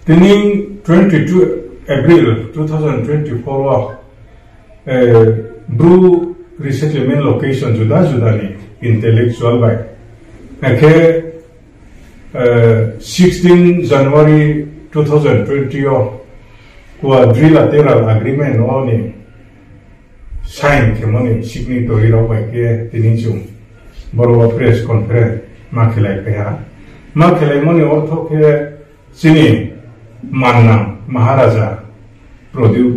Tining 22 April 2024 Bru resettlement location juda ni intellectual by. Okay, 16 January 2020 quadrilateral agreement ni sign kemoni signatory raw by ke tining jum boro press conference makhelai peha makhelai moni ortho ke sini Manna Maharaja Pradip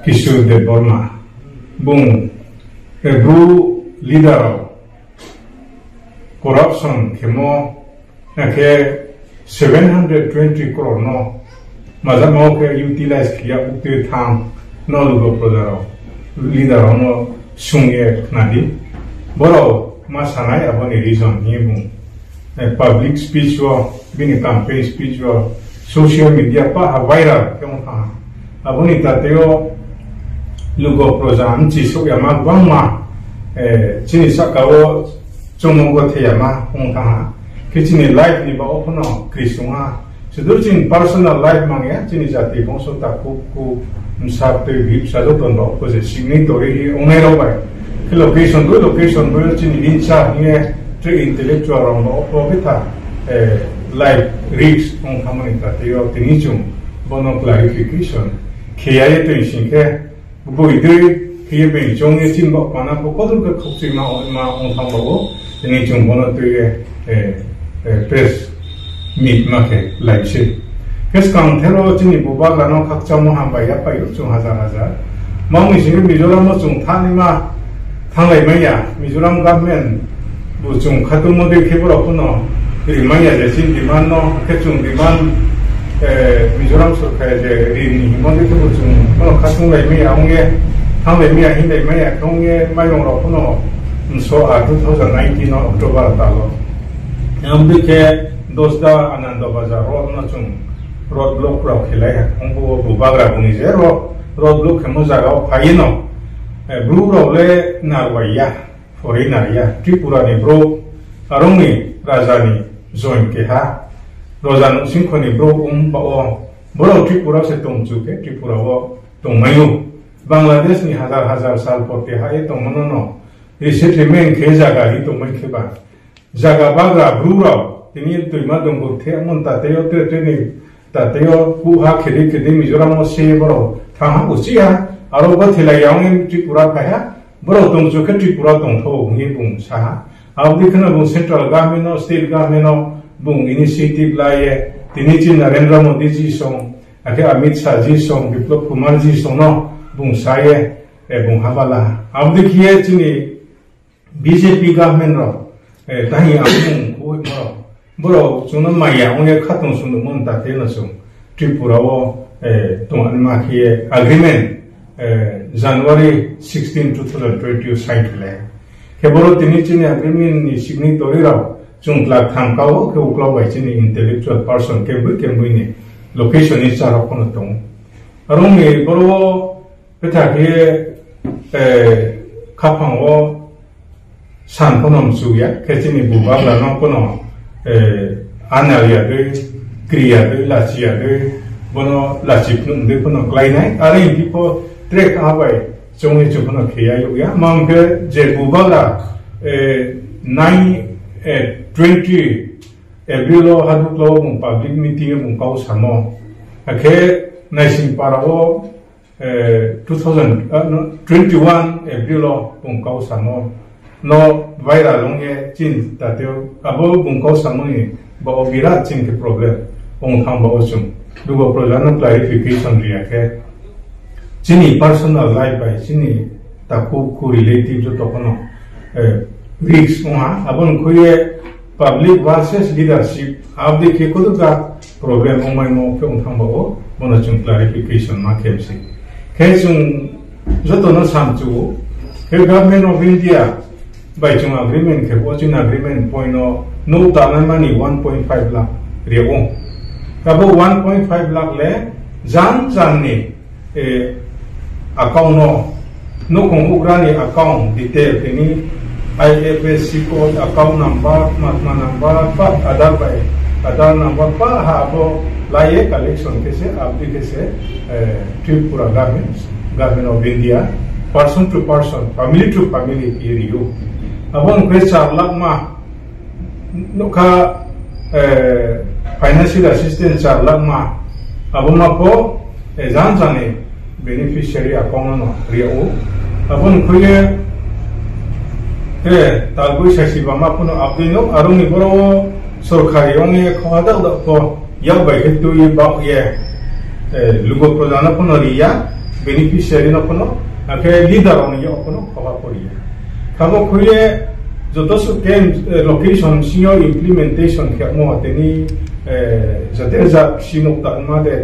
Kishore Dev Burma Bung Bru leader of corruption kemo ke 720 crore no mazamo ke utilize kiya utte thang no lugo prodaro leader no sungye nadi boro ma sanai aboni reason ni bung public speech wo bini campaign speech wo social media pa viral kyong ha abuni tateo lugo program chi so yama bangma chini sakawo chongmo the yama hong ha kichini life ni ba opono krisunga sudurjin personal life mangya chini jati bongso ta ku msap te bip sa do ton ba ko je signatory hi onero ba location do chini incha ni tre intellectual ron ba opita life risks on harmony tateo tinijum bono clarification kiyaye to shinke buidri kiye be jongye timbo pana ko kodul ka khopsi ma on thambo tinijum bono to press meet make like she kes kam thero chini buba lano khakcha mo ham ba ya pa yu chung hazar mong ni sing mizoram mo chung thani ma thanglai maya mizoram government bu chung khatum mo de khebro puno Rimanya jesin demand no kecung demand Mizoram surkai je rin himon itu kecung kalau kasung lagi mi aungye hang lagi mi ahin lagi mi aungye mayong rok puno so 2019 no Oktober talo ambil ke dosda Ananda Bazar road no cung road block rok khilai ongbo bubagra bungi je road block kemo jaga phaino bru rok le narwaya foreigner ya Tripura ni bro arungi rajani join ke ha rozan singkhoni bro bao boro Tripura se tongchu ke Tripura wo tongmayu Bangladesh ni hazar sal pote ha e tongmono resettlement ke jaga hi tongmai ke ba jaga bagra brura tini toima donggo the amon tateo treni tateo ku ha khedi Mizoram mo se boro tha usia aro ba thila yaung Tripura pa ha boro tongchu ke Tripura tongtho ngi bung sa Abdi kana bung central government no state government no bung initiative laye tiniji Narendra Modi ji song ake Amit Shah ji song Biplab Kumar ji song no bung saye bung habala abdi kiye chini BJP government ro tahi amung ko boro chuna maya onge khatong sunu mon ta te na sung Tripura wo tong anma kiye agreement January 16 2020 sign le Keboro tinijini agreement ni signatory raw chung plak tham kawo ke uklo bai chini intellectual person kembu ni location is chara kono tong arong ni boro petha ke khapang wo san konom suya ke chini buba la no kono analia de kriya de la chia de bono la chip num de kono klai nai are people trek abai Chongye chukuna kiya yuya mangke je bubala 9/20 April haduklo mung public meeting mung kau samo ake naisin parawo 2021 April mung kau samo no viral longye chin tateo abo mung kau samo ni ba viral chin ke problem ong tham ba osum dugo projana clarification riya ke Chini personal life by chini taku ku relative jo tokono risks oha abon kuye public versus leadership abdi ke kodu ka problem omai mo ke thangbo mono chung clarification ma kemsi ke chung jo to no samchu ke government of India by chung agreement ke watching agreement point no money 1.5 lakh riyo kabo 1.5 lakh le jan ni account no kong ukrani account detail ini IFSC code account number matma number but other by Aadhaar number पर हाबो लाइए collection के से आपदी के से Tripura government of India person to person family एरियो अब उनके 4 लाख मा नुका फाइनेंशियल असिस्टेंस 4 लाख मा अब माको जान जाने बेनिफिशियरी अकाउंट न रियो अब उनके तालबुई सासिबा मा पुनो आपदिनो आरुनि बरो सरकारी ओंगे खवादा को या बाइक ये बाप ये लुगो प्रधान पुनो रिया बेनिफिशियरी न पुनो आके लीडर ओंगे यो पुनो खवा पड़िया खाबो खुये जो तो सुके लोकेशन सियो इम्प्लीमेंटेशन के मो तेनी जते जा सिनो तनमा दे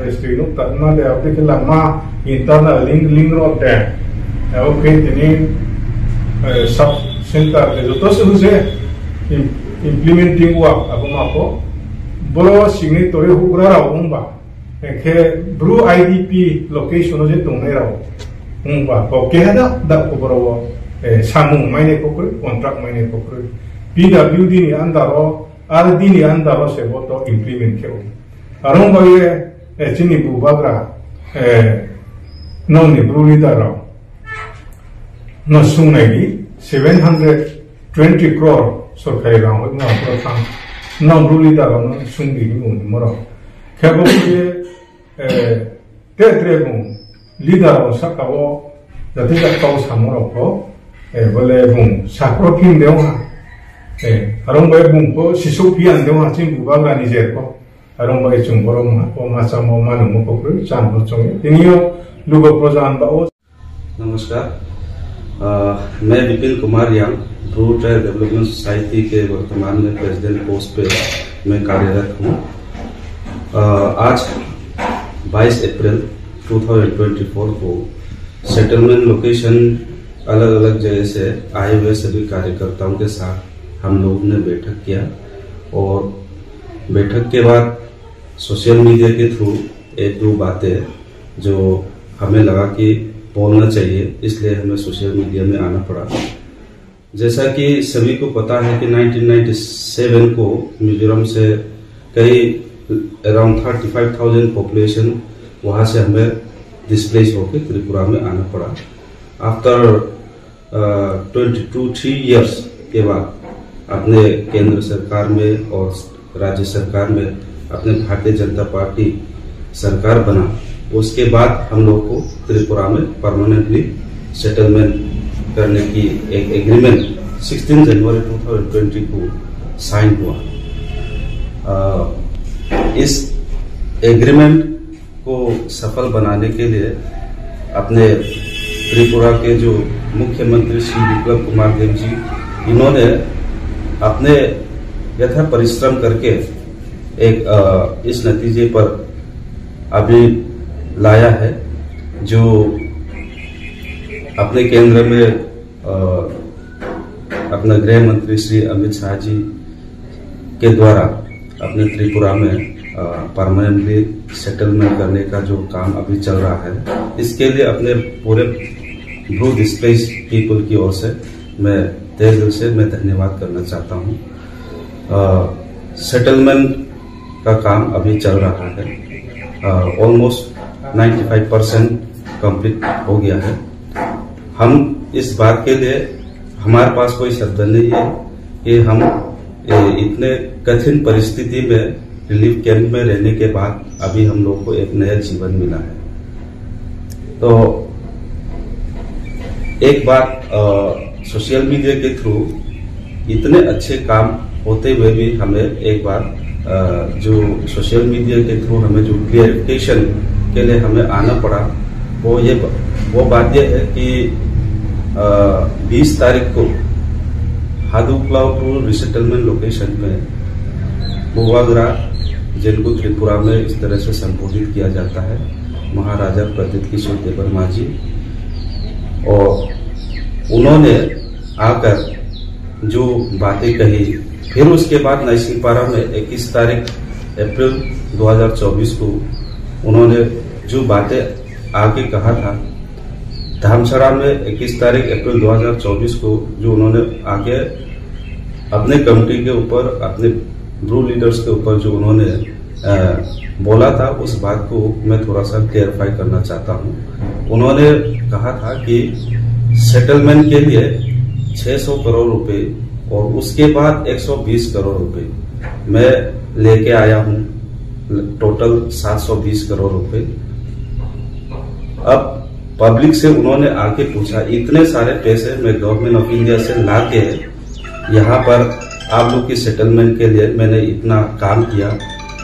रेस्ट्रिनो तनमा दे अब के लमा इंटरनल लिंक रोड दे ओके तेनी सब सेंटर जो तो से implementing work abu mako boro signatory hugra ra umba ke blue idp location je tongai ra umba ko ke da ko boro samu maine ko contract maine ko pwd ni andaro rd ni andaro se boto implement ke arong ba ye chini bu bagra no ni blue leader ra no sunai 720 crore सरकारी राव ना प्रथम ना ब्रुली दारो ना सुंगी नि मुन मरो खेबो के तेत्रे बु लीडर ओ सकावो जति जकाव सामरो को बोले बु साक्रो फिन देवा अरंग बे बु को सिसु पियान देवा चिं बुबागा नि जे को अरंग बे चुं बरो मा ओ मासा मो मानु मो को चान हो चंगे तिनियो लुगो प्रजान बाओ। नमस्कार, मैं विपिन कुमार यांग ब्रू ट्राइब डेवलपमेंट सोसाइटी के वर्तमान में प्रेसिडेंट पोस्ट पे मैं कार्यरत हूँ। आज 22 अप्रैल 2024 को सेटलमेंट लोकेशन अलग अलग जगह से आए हुए सभी कार्यकर्ताओं के साथ हम लोगों ने बैठक किया और बैठक के बाद सोशल मीडिया के थ्रू 1-2 बातें जो हमें लगा कि बोलना चाहिए, इसलिए हमें सोशल मीडिया में आना पड़ा। जैसा कि सभी को पता है कि 1997 को मिजोरम से कई अराउंड 35,000 पॉपुलेशन वहां से हमें डिस्प्लेस होकर त्रिपुरा में आना पड़ा। आफ्टर 22-3 इयर्स के बाद अपने केंद्र सरकार में और राज्य सरकार में अपने भारतीय जनता पार्टी सरकार बना, उसके बाद हम लोग को त्रिपुरा में परमानेंटली सेटलमेंट करने की एक एग्रीमेंट 16 जनवरी 2020 को साइन हुआ। इस एग्रीमेंट को सफल बनाने के लिए अपने त्रिपुरा के जो मुख्यमंत्री श्री विप्लव कुमार देव जी, इन्होंने अपने यथा परिश्रम करके एक इस नतीजे पर अभी लाया है, जो अपने केंद्र में अपना गृह मंत्री श्री अमित शाह जी के द्वारा अपने त्रिपुरा में परमानेंटली सेटलमेंट करने का जो काम अभी चल रहा है, इसके लिए अपने पूरे ब्रू डिस्प्लेस पीपल की ओर से मैं तहे दिल से मैं धन्यवाद करना चाहता हूँ। सेटलमेंट का काम अभी चल रहा है, ऑलमोस्ट 95% कंप्लीट हो गया है। हम इस बात के लिए हमारे पास कोई शब्द नहीं है कि हम इतने कठिन परिस्थिति में रिलीफ कैंप में रहने के बाद अभी हम लोग को एक नया जीवन मिला है। तो एक बात, सोशल मीडिया के थ्रू इतने अच्छे काम होते हुए भी हमें एक बार जो सोशल मीडिया के थ्रू हमें जो क्लियरिफिकेशन के लिए हमें आना पड़ा, वो बात यह है कि 20 तारीख को हादुक्लाव टू रिसेटलमेंट लोकेशन में बुवागरा, जिनको त्रिपुरा में इस तरह से संबोधित किया जाता है, महाराजा प्रदीप किशोर देववर्मा जी, और उन्होंने आकर जो बातें कही, फिर उसके बाद नाइसिंगपारा में 21 तारीख अप्रैल 2024 को उन्होंने जो बातें आगे कहा था, धामसरा में 21 तारीख अप्रैल 2024 को जो उन्होंने आगे अपने कमेटी के ऊपर अपने ब्रू लीडर्स के ऊपर जो उन्होंने बोला था, उस बात को मैं थोड़ा सा क्लियरिफाई करना चाहता हूँ। उन्होंने कहा था कि सेटलमेंट के लिए 600 करोड़ रुपए और उसके बाद 120 करोड़ रुपए मैं लेके आया हूँ, टोटल 720 करोड़ रुपए। अब पब्लिक से उन्होंने आके पूछा, इतने सारे पैसे मैं गवर्नमेंट ऑफ इंडिया से लाके यहाँ पर आप लोग की सेटलमेंट के लिए मैंने इतना काम किया,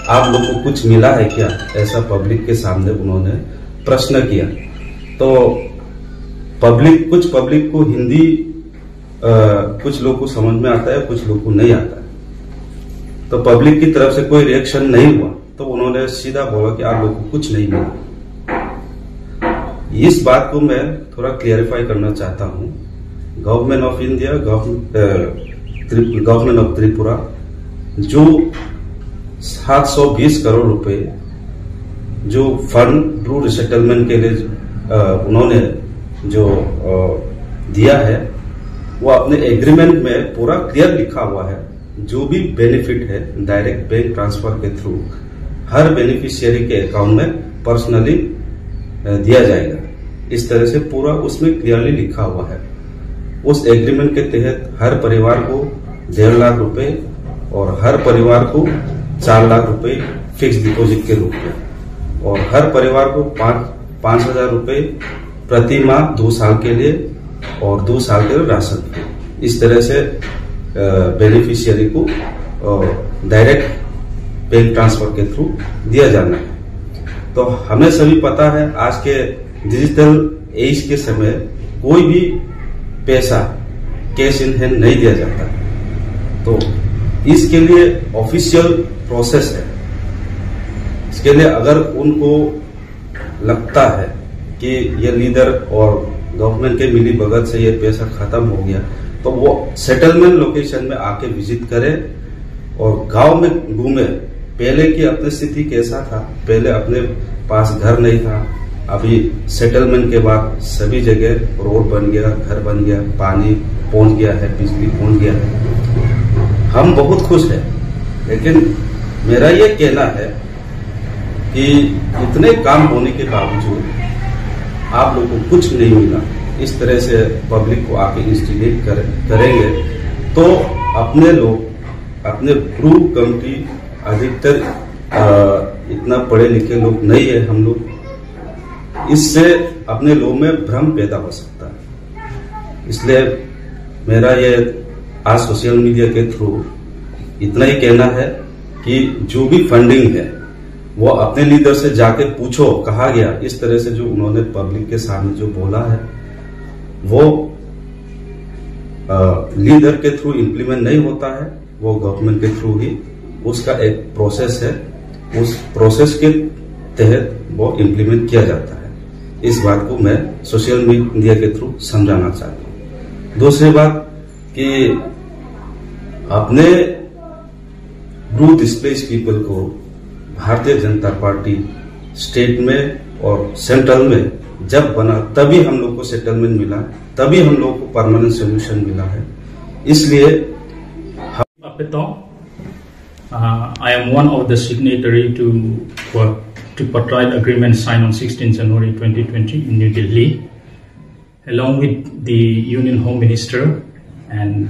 आप लोग को कुछ मिला है क्या? ऐसा पब्लिक के सामने उन्होंने प्रश्न किया। तो कुछ पब्लिक को हिंदी कुछ लोग को समझ में आता है, कुछ लोग को नहीं आता है। तो पब्लिक की तरफ से कोई रिएक्शन नहीं हुआ, तो उन्होंने सीधा बोला कि आप लोग को कुछ नहीं मिला। इस बात को मैं थोड़ा क्लियरिफाई करना चाहता हूँ। Government of India, government of Tripura जो 720 करोड़ रुपए जो फंड ब्रू रिसेटलमेंट के लिए उन्होंने जो दिया है, वो अपने एग्रीमेंट में पूरा क्लियर लिखा हुआ है। जो भी बेनिफिट है डायरेक्ट बैंक ट्रांसफर के थ्रू हर बेनिफिशियरी के अकाउंट में पर्सनली दिया जाएगा। इस तरह से पूरा उसमें क्लियरली लिखा हुआ है। उस एग्रीमेंट के तहत हर परिवार को 1.5 लाख रुपए और हर परिवार को 4 लाख रुपए फिक्स डिपॉजिट के रूप में, और हर परिवार को 5,000 रुपए प्रति माह 2 साल के लिए और 2 साल के लिए राशन के। इस तरह से बेनिफिशियरी को डायरेक्ट बैंक ट्रांसफर के थ्रू दिया जाना है। तो हमें सभी पता है आज के डिजिटल एज के समय कोई भी पैसा कैश इन हैंड नहीं दिया जाता। तो इसके लिए ऑफिशियल प्रोसेस है। इसके लिए अगर उनको लगता है कि ये लीडर और गवर्नमेंट के मिली भगत से ये पैसा खत्म हो गया, तो वो सेटलमेंट लोकेशन में आके विजिट करे और गांव में घूमे। पहले की अपनी स्थिति कैसा था, पहले अपने पास घर नहीं था, अभी सेटलमेंट के बाद सभी जगह रोड बन गया, घर बन गया, पानी पहुंच गया है, बिजली पहुंच गया है। हम बहुत खुश हैं, लेकिन मेरा ये कहना है कि इतने काम होने के बावजूद आप लोगों को कुछ नहीं मिला, इस तरह से पब्लिक को आके इंस्टिगेट करेंगे तो अपने लोग, अपने ब्रू कमिटी अधिकतर इतना पढ़े लिखे लोग नहीं है हम लोग, इससे अपने लोगों में भ्रम पैदा हो सकता है। इसलिए मेरा ये आज सोशल मीडिया के थ्रू इतना ही कहना है कि जो भी फंडिंग है वो अपने लीडर से जाके पूछो, कहा गया। इस तरह से जो उन्होंने पब्लिक के सामने जो बोला है वो लीडर के थ्रू इम्प्लीमेंट नहीं होता है, वो गवर्नमेंट के थ्रू ही उसका एक प्रोसेस है, उस प्रोसेस के तहत वो इम्प्लीमेंट किया जाता है। इस बात को मैं सोशल मीडिया के थ्रू समझाना चाहता हूँ। दूसरी बात कि अपने ब्रू डिस्प्लेस्ड पीपल को भारतीय जनता पार्टी स्टेट में और सेंट्रल में जब बना तभी हम लोग को सेटलमेंट मिला, तभी हम लोग को परमानेंट सोल्यूशन मिला है। इसलिए I am one of the signatory to tripartite agreement signed on 16 January 2020 in New Delhi, along with the Union Home Minister and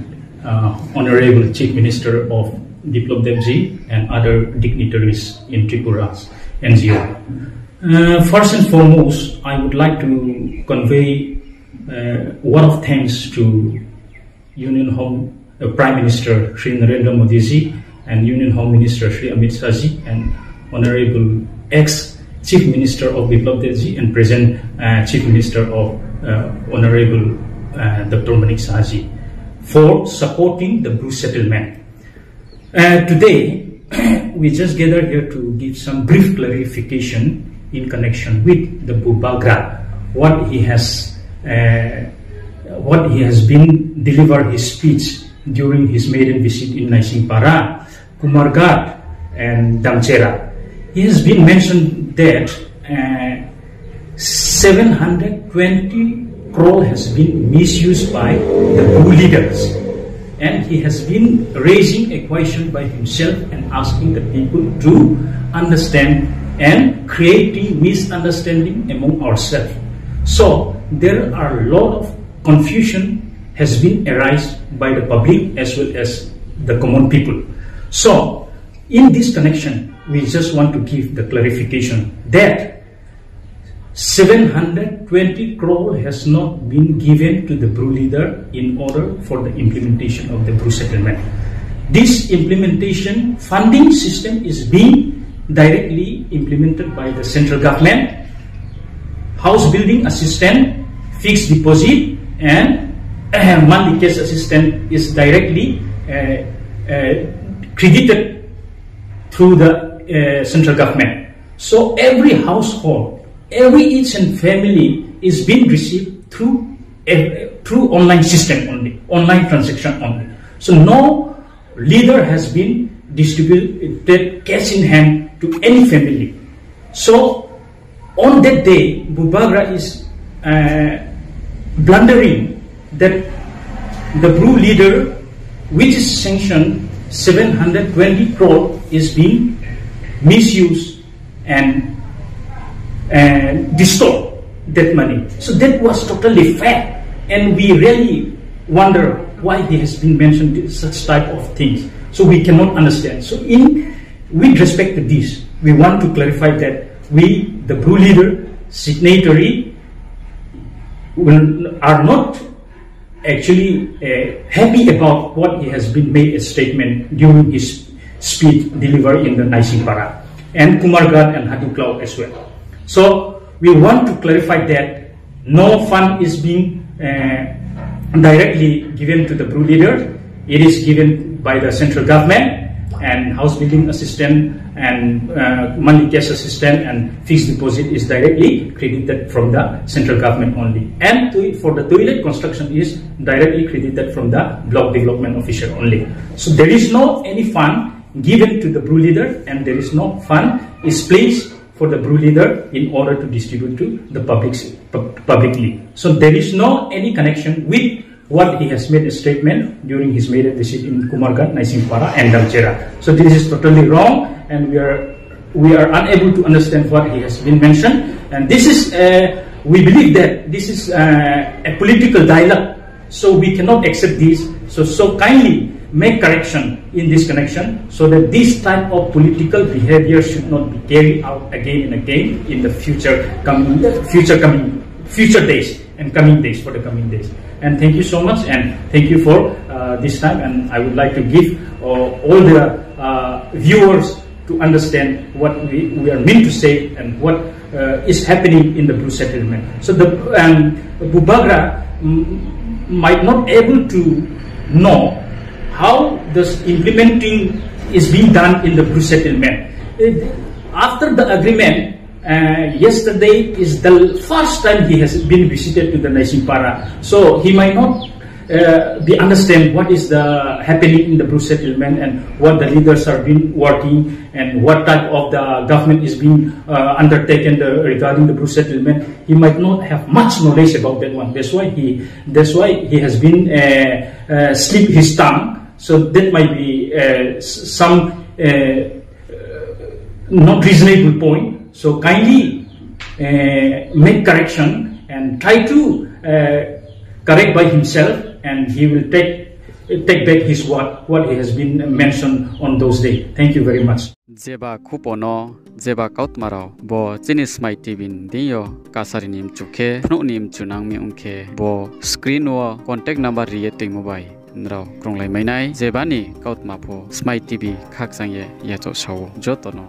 Honorable Chief Minister of Biplab Debji and other dignitaries in Tripura's NGO. First and foremost, I would like to convey a word of thanks to Union Home Prime Minister Shri Narendra Modi ji and Union Home Minister Shri Amit Shah ji and Honorable ex-Chief Minister of Biplab Debji and present Chief Minister of Honorable Dr. Manik Shah ji for supporting the Brú settlement. Today, we just gathered here to give some brief clarification in connection with the Brú Bagra, what he has been delivered his speech during his maiden visit in Naisingpara, Kumarghat and Damchera. He has been mentioned that 720 crore has been misused by the Brú leaders, and he has been raising a question by himself and asking the people to understand and creating misunderstanding among ourselves. So there are a lot of confusion has been arised by the public as well as the common people. So in this connection, we just want to give the clarification that 720 crore has not been given to the Bru leader in order for the implementation of the Bru settlement. This implementation funding system is being directly implemented by the central government. House building assistance, fixed deposit, and monthly cash assistance is directly credited through the central government. So every household, each and family is being received through online system only, online transaction only. So no leader has been distributed cash in hand to any family. So on that day, Bubagra is blundering that the Bru leader, which is sanctioned 720 crore, is being misused and distort that money. So that was totally fact, and we really wonder why he has been mentioned such type of things. So we cannot understand. So with respect to this, we want to clarify that we, the Bru leader, signatory, are not actually happy about what he has been made a statement during his speech delivered in the Naisimpara, and Kumargat and Haduklau as well. So we want to clarify that no fund is being directly given to the Bru leader. It is given by the central government, and house building assistance and monthly cash assistance and fixed deposit is directly credited from the central government only. And for the toilet construction is directly credited from the block development officer only. So there is no any fund given to the Bru leader, and there is no fund is placed for the Bru leader in order to distribute to the publicly. So there is no any connection with what he has made a statement during his maiden visit in Kumargat, Naisimpara, and Dalchera. So this is totally wrong, and we are unable to understand what he has been mentioned. And this is we believe that this is a political dialogue, so we cannot accept this. So kindly make correction in this connection, so that this type of political behavior should not be carried out again and again in the future days and coming days, for the coming days. And thank you so much, and thank you for this time. And I would like to give all the viewers to understand what we are meant to say and what is happening in the Bru settlement. So the Bubagra might not able to know how this implementing is being done in the Bru settlement. After the agreement, yesterday is the first time he has been visited to the Naisimpara, so he might not be understand what is the happening in the Bru settlement and what the leaders are been working and what type of the government is being undertaken regarding the Bru settlement. He might not have much knowledge about that one. That's why he has been slip his tongue. So that might be some not reasonable point. So kindly make correction and try to correct by himself, and he will take back his what he has been mentioned on those days. Thank you very much. Jeba kupono jeba kautmarao bo chinis mai tibin diyo kasarinim chuke phnunim chunang mi unke bo screen wo contact number riyeting mobile nrao kronglai mainai jebani kautmapo smai tv khakjangye yacho sawo jotono